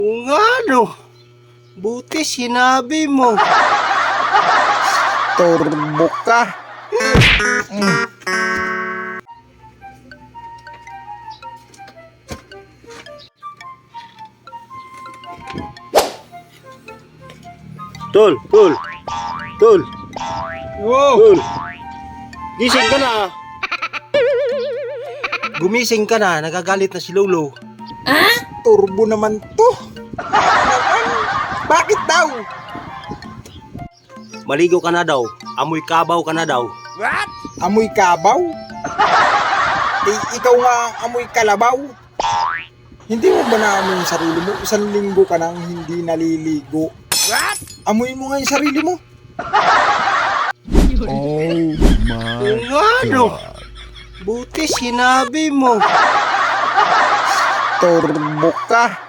Kung ano, buti sinabi mo. Turbo ka. Tol. Wow. Tol. Gising ka na. Gumising ka na, nagagalit na si Lolo. Turbo naman to. Bakit daw? Maligo ka na daw, amoy kabaw ka na daw. Amoy kabaw? Ikaw nga amoy kalabaw. Hindi mo ba naamoy yung sarili mo? 1 linggo ka nang hindi naliligo. Amoy mo nga yung sarili mo. Oh Kung ano, buti sinabi mo. Turbo ka.